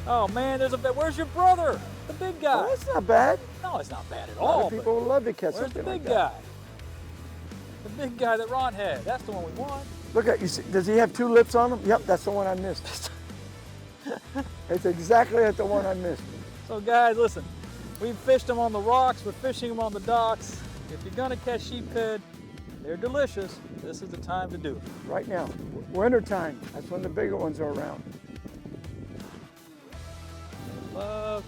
Oh man, where's your brother? The big guy. Oh, that's not bad. No, it's not bad at A lot all. of people would love to catch Where's the something big like that. guy? The big guy that Ron had. That's the one we want. Look at you. See, does he have 2 lips on him? Yep, that's the one I missed. It's exactly at the one I missed. So guys, listen, we've fished them on the rocks, we're fishing them on the docks. If you're gonna catch sheephead, they're delicious. This is the time to do it. Right now, winter time. That's when the bigger ones are around. Love,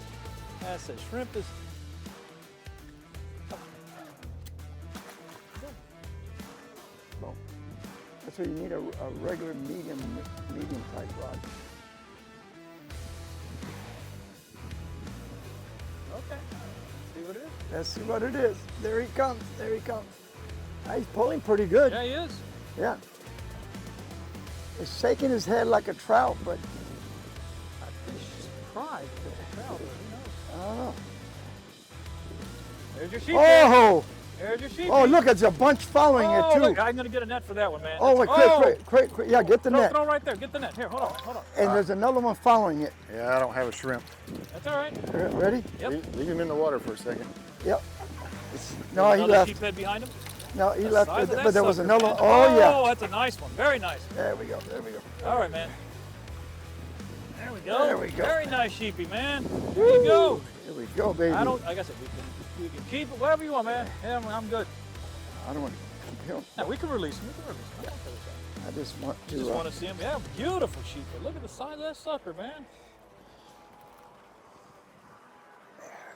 that's a shrimp is. Well, that's why you need a regular medium type rod. Okay, see what it is? Let's see what it is. There he comes. There he comes. He's pulling pretty good. Yeah, he is. Yeah. He's shaking his head like a trout, but I fish surprised with the trout, but who knows? I don't know. There's your sheep. Oh! There's your sheep. Oh, look, there's a bunch following it too. Look, I'm gonna get a net for that one, man. Oh, wait, quick. Yeah, get the net. Throw right there. Get the net. Here, hold on. And there's another one following it. Yeah, I don't have a shrimp. That's all right. Ready? Yep. Leave him in the water for a second. Yep. No, he Another left. sheephead behind him. No, he The left, size of that but there was sucker, another man. one. Oh, yeah. Oh, that's a nice one. Very nice. There we go. All right, man. There we go. There we go. Very nice sheepy, man. There you go. Here we go, baby. Like I said, we can keep it whatever you want, man. Yeah, I'm good. I don't want to keep him. Yeah, we can release him. I just want to. Just want to see him. Yeah, beautiful sheephead. Look at the size of that sucker, man.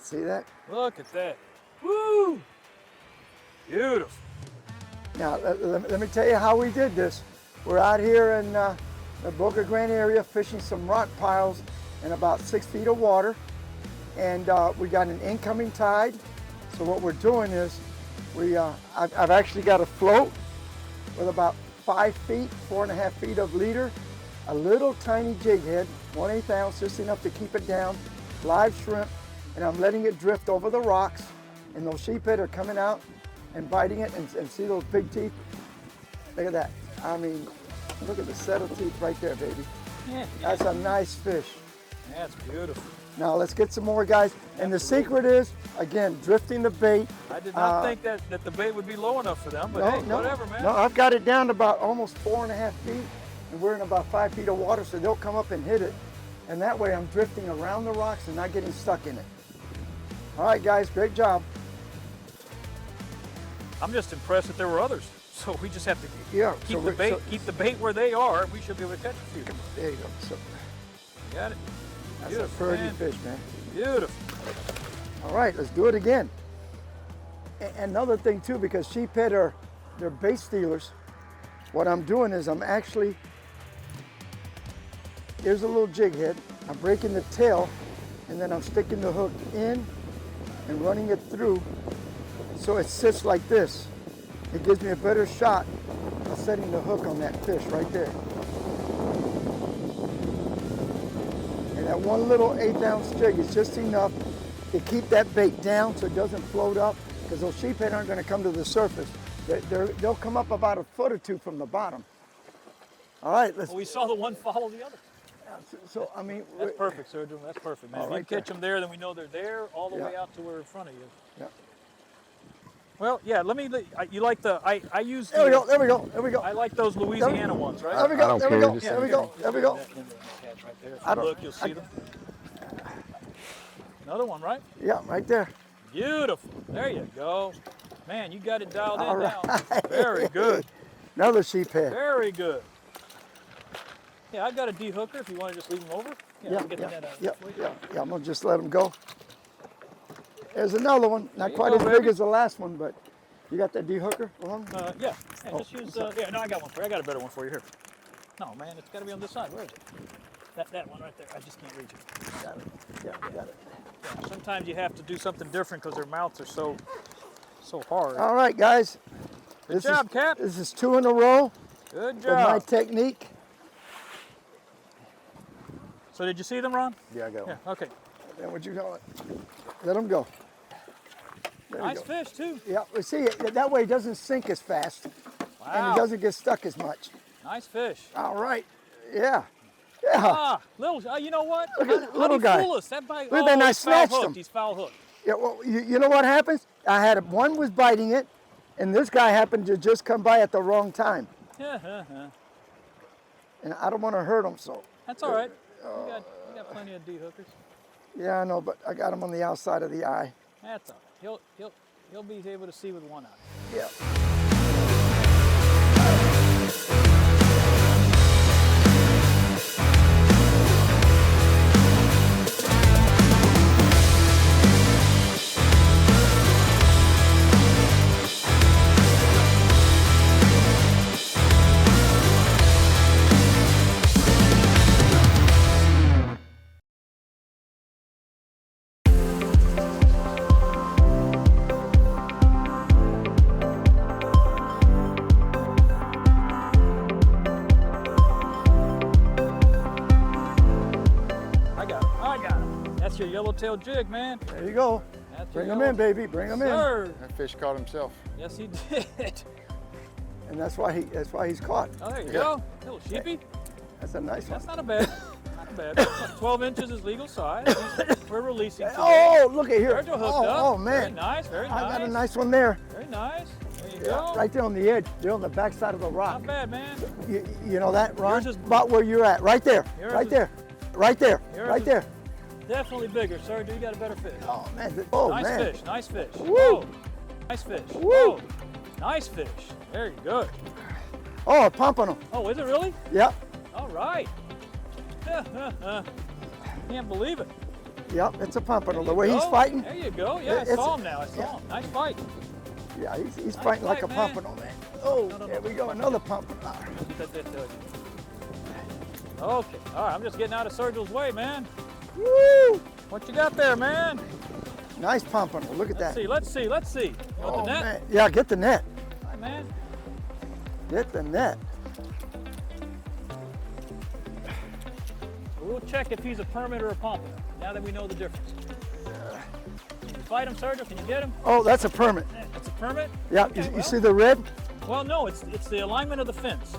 See that? Look at that. Woo! Beautiful. Now, let me tell you how we did this. We're out here in the Boca Grande area fishing some rock piles in about 6 feet of water. And we got an incoming tide. So what we're doing is, I've actually got a float with about 5 feet, 4.5 feet of leader, a little tiny jig head, 1/8 ounce, just enough to keep it down, live shrimp, and I'm letting it drift over the rocks. And those sheephead are coming out and biting it, and see those big teeth? Look at that. I mean, look at the set of teeth right there, baby. Yeah. That's a nice fish. That's beautiful. Now let's get some more, guys. And the secret is, again, drifting the bait. I did not think that the bait would be low enough for them, but hey, whatever, man. No, I've got it down to about almost 4.5 feet, and we're in about 5 feet of water, so they'll come up and hit it. And that way I'm drifting around the rocks and not getting stuck in it. All right, guys, great job. I'm just impressed that there were others. So we just have to keep the bait where they are. We should be able to catch a few. There you go. So, got it. that's Beautiful, a pretty man. fish, man. Beautiful. All right, let's do it again. Another thing too, because sheephead they're bait stealers. What I'm doing is here's a little jig head. I'm breaking the tail, and then I'm sticking the hook in and running it through so it sits like this. It gives me a better shot of setting the hook on that fish right there. And that one little 1/8 ounce jig is just enough to keep that bait down so it doesn't float up, because those sheephead aren't going to come to the surface. They'll come up about a foot or two from the bottom. All right, let's. Well, we saw the one follow the other. So I mean, That's perfect, sir. That's perfect, man. If you catch them there, then we know they're there all the way out to where in front of you. Yeah. Well, yeah. You like the? I use. There we go. I like those Louisiana ones, right? There we go. There we go. Look, you'll see them. Another one, right? Yeah, right there. Beautiful. There you go. Man, you got it dialed in All now. right. Very good. Another sheephead. Very good. Yeah, I got a de-hooker if you want to just leave them over. We'll get the net out. Yeah, I'm going to just let them go. There's another one. Not quite as big as the last one, but you got that de-hooker along? Yeah, just use, no, I got one for you. I got a better one for you here. No, man, it's got to be on this side. Where is it? That one right there. I just can't reach it. Got it. Yeah, got it. Yeah, sometimes you have to do something different because their mouths are so hard. All right, guys. Good job, Cap. This is 2 in a row. Good With my job. technique. So did you see them, Ron? Yeah, I got one. Yeah, okay. Then what you call it? Let them go. There Nice fish, too. Yeah, we see it. That way it doesn't sink as fast. And Wow. it doesn't get stuck as much. Nice fish. All right. Yeah. Yeah. You know what? Look at How little do you guy. fool us? That bite, Look at that, and I he's foul snatched hooked. him. He's foul hooked. Yeah, well, you know what happens? I had one was biting it, and this guy happened to just come by at the wrong time. And I don't want to hurt him, so. That's all right. You got plenty of D-hookers. Yeah, I know, but I got him on the outside of the eye. That's all right. He'll be able to see with one eye. Yeah. That's your yellowtail jig, man. There you go. Bring him in, baby. Bring him in. That fish caught himself. Yes, he did. And that's why he's caught. Oh, there you go. Little sheepy. That's a nice one. That's not a bad. Not a bad. 12 inches is legal size. We're releasing today. Oh, look at here. There's your hooked up. Oh, man. Very nice. Very nice. I got a nice one there. Very nice. There you Yeah, go. right there on the edge. They're on the back side of the rock. Not bad, man. You know that, Ron? Yours is- About where you're at. Right there. Yours Right is- there. Right there. Yours Right is- there. Definitely bigger, sir. You got a better fish. Oh, man. Oh, Nice man. fish. Nice fish. Woo. Whoa. Nice fish. Woo. Whoa. Nice fish. Very good. Oh, a pompano. Oh, is it really? Yep. All right. Can't believe it. Yep, it's a pompano. There The you way he's go. fighting. There you go. Yeah, I It's- saw him now. I saw yeah. him. Nice fight. Yeah, he's Nice fighting like a fight, man. pompano, man. Oh, No, there we go. Another pompano. Okay. All right. I'm just getting out of Sergio's way, man. Woo! What you got there, man? Nice pompano. Look at Let's that. see. Let's see. Let's see. You want Oh, the net? man. Yeah, get the net. All right, man. Get the net. We'll check if he's a permit or a pompano. Now that we know the difference. Can you fight him, Sergio? Can you get him? Oh, that's a permit. It's a permit. Yeah, Okay, you well- see the red? Well, no. It's the alignment of the fins.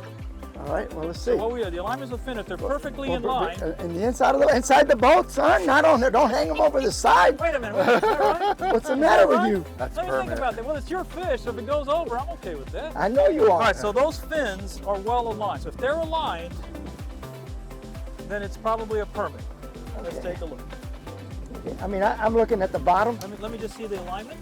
All right, well, let's see. What we are, the alignments of the fin, if they're perfectly in Well, line. in the inside the boat, son. Not on there. Don't hang them over the side. Wait a minute. Wait, is that right? What's the matter with Right? you? That's Let me think permit. about that. Well, it's your fish, so if it goes over, I'm okay with that. I know you are. All right, so those fins are well aligned. So if they're aligned, then it's probably a permit. Let's Okay. take a look. I mean, I'm looking at the bottom. Let me just see the alignment.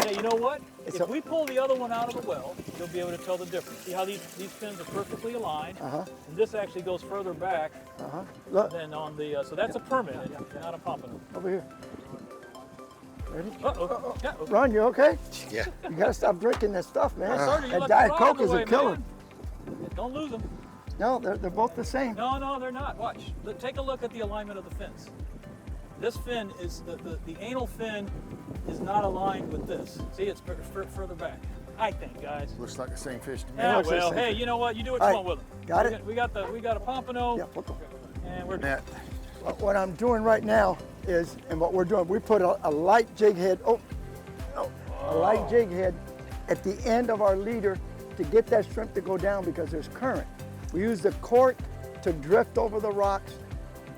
Yeah, you know what? It's If we pull the other one out of the well, you'll be able to tell the difference. See how these fins are perfectly aligned? Uh-huh. And this actually goes further back Uh-huh. Look, than on the, so that's a permit, not a pompano. over here. Ready? Uh-oh. Yeah. Ron, you okay? Yeah. You gotta stop drinking that stuff, man. Sergio, you That left Diet the rod Coke in is the a way, killer. man. Yeah, don't lose them. No, they're both the same. No, they're not. Watch. Take a look at the alignment of the fins. This fin is, the anal fin is not aligned with this. See, it's further back. I think, guys. Looks like the same fish to me. Yeah, looks the well, same hey, fish. you know what? You do what All you right, want with them. got it? We got a pompano, Yeah, put them. and we're Net. What I'm doing right now is, and what we're doing, we put a light jig head, a light jig head at the end of our leader to get that shrimp to go down because there's current. We use the cork to drift over the rocks,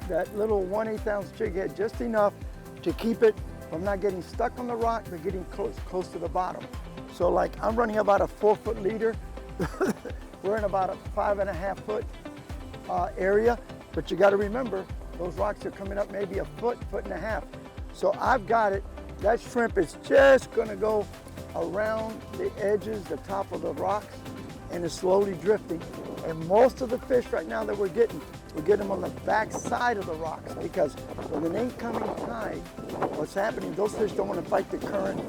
that little 1/8 ounce jig head, just enough to keep it from not getting stuck on the rock, but getting close to the bottom. So like I'm running about a 4-foot leader. We're in about a 5.5 foot area, but you got to remember those rocks are coming up maybe a foot, 1.5 feet. So I've got it. That shrimp is just going to go around the edges, the top of the rocks, and is slowly drifting. And most of the fish right now that we're getting them on the back side of the rocks because with an incoming tide, what's happening, those fish don't want to fight the current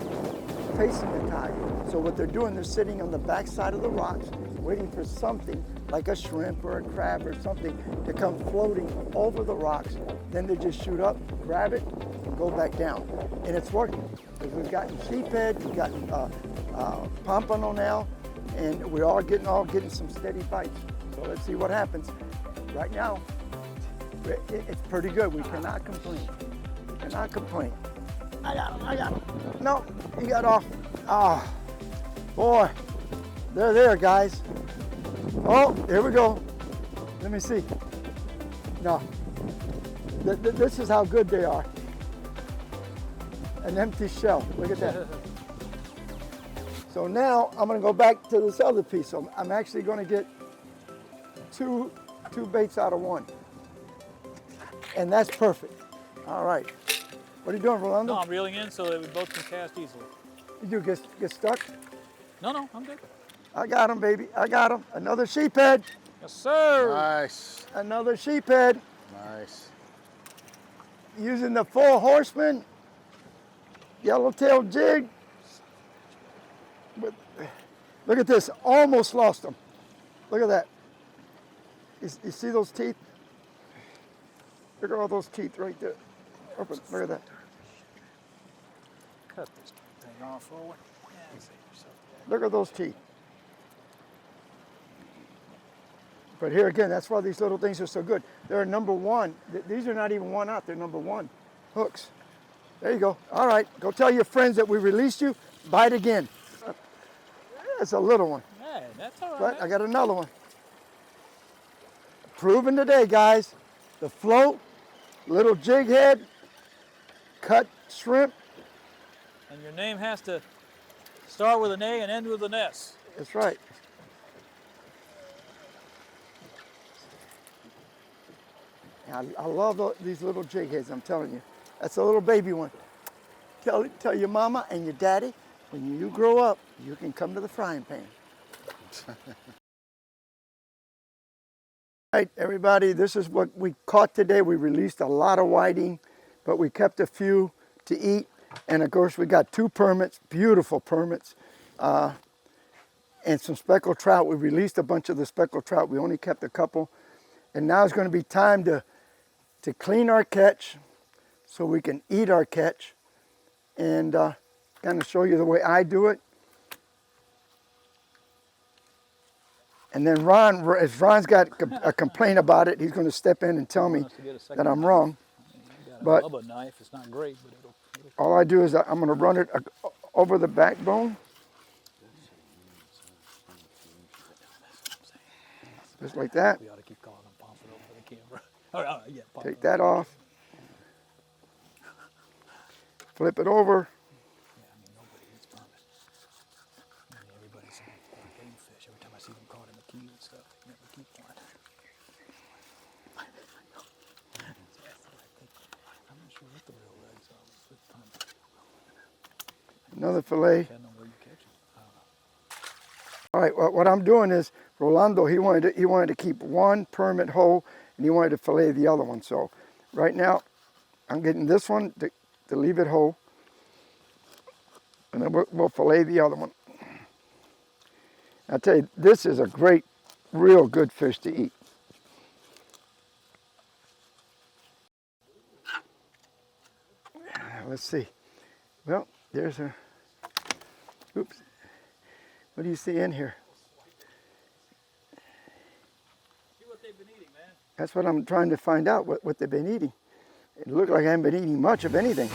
facing the tide. So what they're doing, they're sitting on the back side of the rocks, waiting for something like a shrimp or a crab or something to come floating over the rocks. Then they just shoot up, grab it, and go back down. And it's working because we've gotten sheephead, we've gotten pompano now, and we're all getting some steady bites. So let's see what happens. Right now, it's pretty good. We cannot complain. We cannot complain. I got him. No, he got off. Ah, boy, they're there, guys. Oh, here we go. Let me see. No. This is how good they are. An empty shell. Look at that. So now I'm going to go back to this other piece. So I'm actually going to get two baits out of one. And that's perfect. All right. What are you doing, Rolando? No, I'm reeling in so that we both can cast easily. You get stuck? No, I'm good. I got him, baby. I got him. Another sheephead. Yes, sir. Nice. Another sheephead. Nice. Using the 4 horseman yellowtail jig. But look at this. Almost lost him. Look at that. You see those teeth? Look at all those teeth right there. Open. Look at that. Cut this thing off forward. Yeah, save yourself. Look at those teeth. But here again, that's why these little things are so good. They're number 1. These are not even 1 out. They're number 1 hooks. There you go. All right. Go tell your friends that we released you. Bite again. It's a little one. Hey, that's all right. But I got another one. Proven today, guys. The float, little jig head, cut shrimp. And your name has to start with an A and end with an S. That's right. I love these little jig heads, I'm telling you. That's a little baby one. Tell your mama and your daddy, when you grow up, you can come to the frying pan. All right, everybody, this is what we caught today. We released a lot of whiting, but we kept a few to eat. And of course, we got 2 permits, beautiful permits, and some speckled trout. We released a bunch of the speckled trout. We only kept a couple. And now it's going to be time to clean our catch so we can eat our catch, and kind of show you the way I do it. And then Ron, if Ron's got a complaint about it, he's going to step in and tell me that I'm wrong. But a knife, it's not great, but it'll all I do is I'm going to run it over the backbone. Just like that. We ought to keep calling them pompano for the camera. All right, yeah, pompano. Take that off. Flip it over. Yeah, I mean, nobody eats permit. I mean, everybody's saying game fish. Every time I see them caught in the queue and stuff, they never keep one. I'm not sure what the real legs are with permit. Another fillet. Depending on where you catch them. I don't know. All right, well, what I'm doing is, Rolando, he wanted to keep 1 permit whole, and he wanted to fillet the other one. So right now, I'm getting this one to leave it whole, and then we'll fillet the other one. I tell you, this is a great, real good fish to eat. Let's see. Well, there's a, oops. What do you see in here? See what they've been eating, man. That's what I'm trying to find out, what they've been eating. It looked like I haven't been eating much of anything.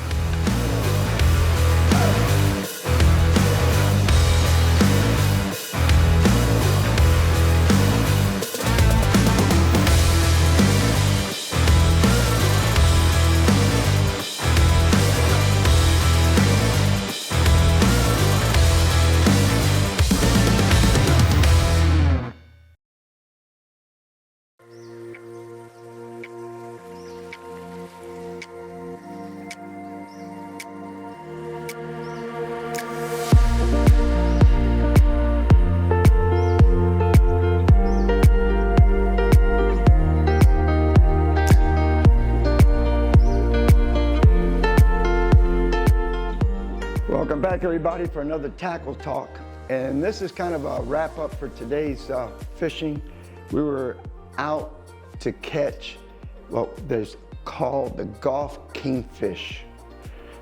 Welcome back, everybody, for another tackle talk. And this is kind of a wrap up for today's fishing. We were out to catch what is called the Gulf kingfish.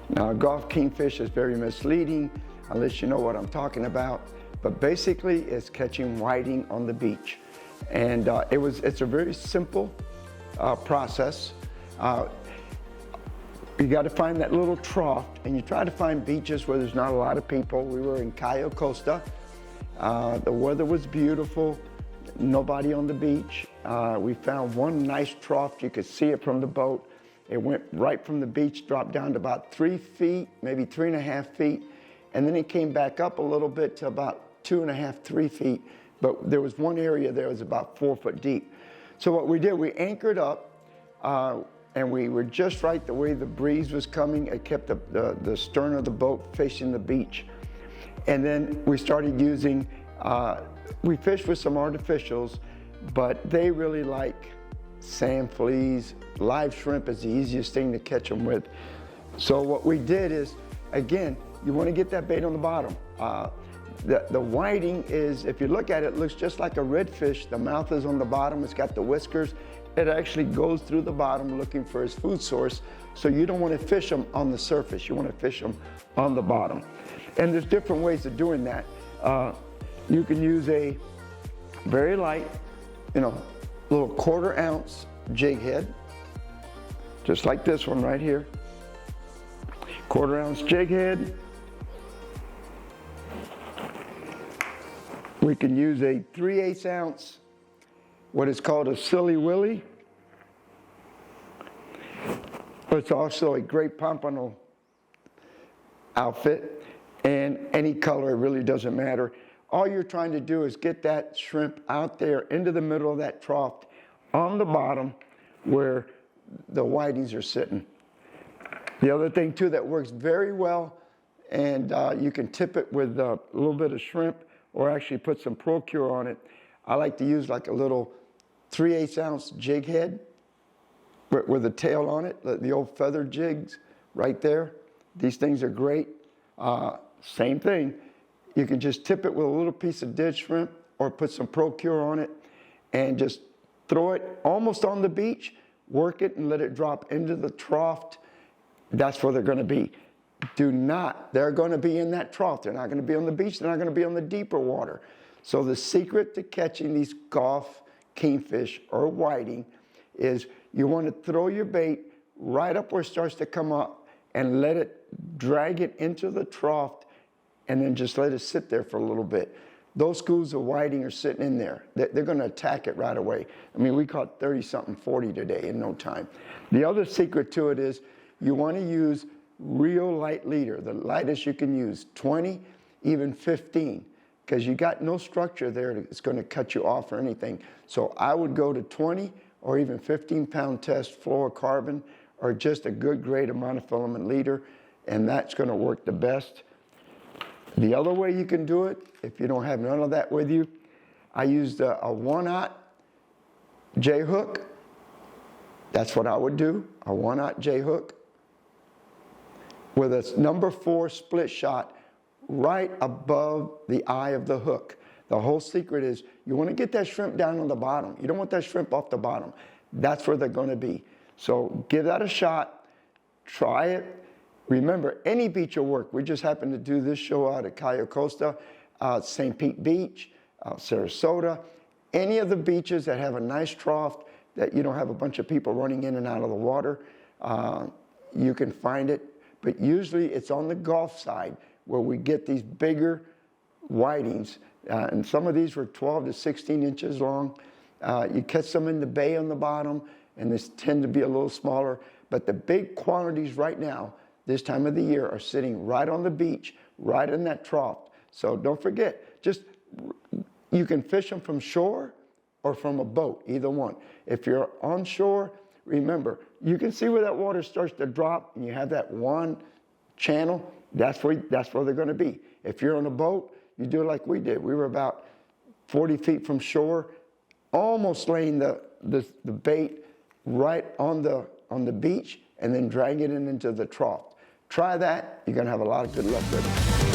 Now, a Gulf kingfish is very misleading unless you know what I'm talking about. But basically, it's catching whiting on the beach. And it's a very simple process. You got to find that little trough, and you try to find beaches where there's not a lot of people. We were in Cayo Costa. The weather was beautiful. nobody on the beach. We found one nice trough. You could see it from the boat. It went right from the beach, dropped down to about 3 feet, maybe 3.5 feet. And then it came back up a little bit to about 2.5, 3 feet. But there was one area there that was about 4 foot deep. So what we did, we anchored up, and we were just right the way the breeze was coming. It kept the stern of the boat facing the beach. And then we started using, we fished with some artificials, but they really like sand fleas. Live shrimp is the easiest thing to catch them with. So what we did is, again, you want to get that bait on the bottom. The whiting is, if you look at it, it looks just like a redfish. The mouth is on the bottom, it's got the whiskers. It actually goes through the bottom looking for its food source. So you don't want to fish them on the surface, you want to fish them on the bottom. And there's different ways of doing that. You can use a very light, little 1/4 ounce jig head, just like this one right here. 1/4 ounce jig head. We can use a 3/8 ounce, what is called a Silly Willy. It's also a great pompano outfit, and any color, it really doesn't matter. All you're trying to do is get that shrimp out there into the middle of that trough on the bottom where the whitings are sitting. The other thing too that works very well, and you can tip it with a little bit of shrimp or actually put some Procure on it. I like to use like a little 3/8 ounce jig head with a tail on it, the old feather jigs right there. These things are great. Same thing. You can just tip it with a little piece of dead shrimp or put some Procure on it and just throw it almost on the beach, work it and let it drop into the trough. That's where they're going to be. They're going to be in that trough. They're not going to be on the beach. They're not going to be on the deeper water. So the secret to catching these Gulf kingfish or whiting is you want to throw your bait right up where it starts to come up and let it drag it into the trough and then just let it sit there for a little bit. Those schools of whiting are sitting in there. They're going to attack it right away. I mean, we caught 30-something, 40 today in no time. The other secret to it is you want to use real light leader, the lightest you can use, 20, even 15, because you got no structure there that's going to cut you off or anything. So I would go to 20 or even 15-pound test fluorocarbon or just a good grade of monofilament leader, and that's going to work the best. The other way you can do it, if you don't have none of that with you, I used a 1/0 J hook. That's what I would do, a 1/0 J hook with a number 4 split shot right above the eye of the hook. The whole secret is you want to get that shrimp down on the bottom. You don't want that shrimp off the bottom. That's where they're going to be. So give that a shot, try it. Remember, any beach will work. We just happened to do this show out at Cayo Costa, St. Pete Beach, Sarasota. Any of the beaches that have a nice trough that you don't have a bunch of people running in and out of the water, you can find it. But usually it's on the Gulf side where we get these bigger whitings. And some of these were 12 to 16 inches long. You catch them in the bay on the bottom, and they tend to be a little smaller. But the big quantities right now, this time of the year, are sitting right on the beach, right in that trough. So don't forget, you can fish them from shore or from a boat, either one. If you're on shore, remember, you can see where that water starts to drop, and you have that one channel, that's where they're going to be. If you're on a boat, you do it like we did. We were about 40 feet from shore, almost laying the bait right on the beach, and then drag it into the trough. Try that. You're going to have a lot of good luck with it.